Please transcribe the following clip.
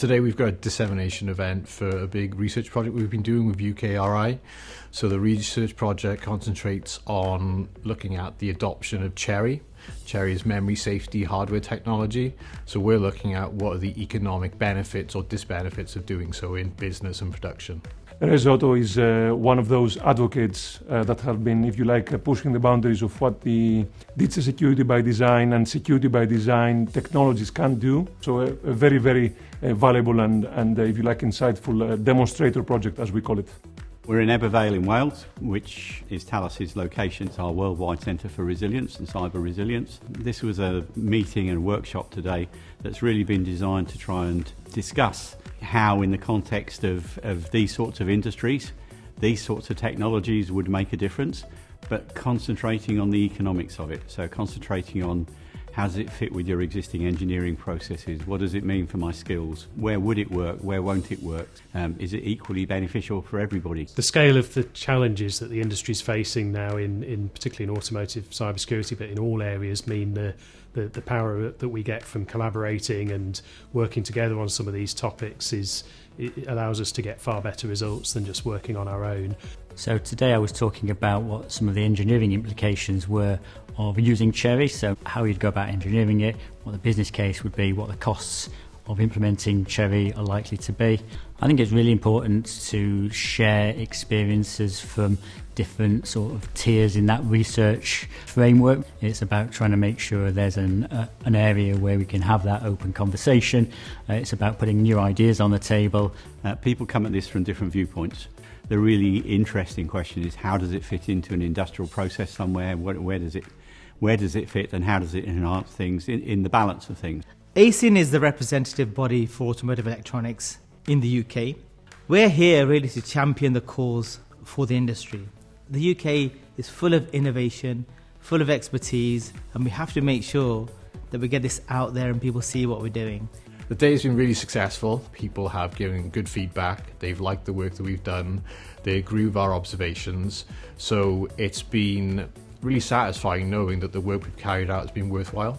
Today we've got a dissemination event for a big research project we've been doing with UKRI. So the research project concentrates on looking at the adoption of Cherry. Cherry is memory safety hardware technology. So we're looking at what are the economic benefits or disbenefits of doing so in business and production. ResAuto is one of those advocates that have been, if you like, pushing the boundaries of what the digital security by design and security by design technologies can do. So a very, very valuable and if you like, insightful demonstrator project, as we call it. We're in Ebervale in Wales, which is Talas's location. It's our worldwide centre for resilience and cyber resilience. This was a meeting and a workshop today that's really been designed to try and discuss how, in the context of these sorts of industries, these sorts of technologies would make a difference, but concentrating on the economics of it. So concentrating on how does it fit with your existing engineering processes? What does it mean for my skills? Where would it work? Where won't it work? Is it equally beneficial for everybody? The scale of the challenges that the industry is facing now, in particularly in automotive cybersecurity, but in all areas, mean the power that we get from collaborating and working together on some of these topics it allows us to get far better results than just working on our own. So today I was talking about what some of the engineering implications were of using Cherry, so how you'd go about engineering it, what the business case would be, what the costs of implementing Cherry are likely to be. I think it's really important to share experiences from different sort of tiers in that research framework. It's about trying to make sure there's an area where we can have that open conversation. It's about putting new ideas on the table. People come at this from different viewpoints. The really interesting question is, how does it fit into an industrial process somewhere? Where does it fit, and how does it enhance things in the balance of things? AESIN is the representative body for automotive electronics in the UK. We're here really to champion the cause for the industry. The UK is full of innovation, full of expertise, and we have to make sure that we get this out there and people see what we're doing. The day has been really successful. People have given good feedback. They've liked the work that we've done. They agree with our observations. So it's been really satisfying knowing that the work we've carried out has been worthwhile.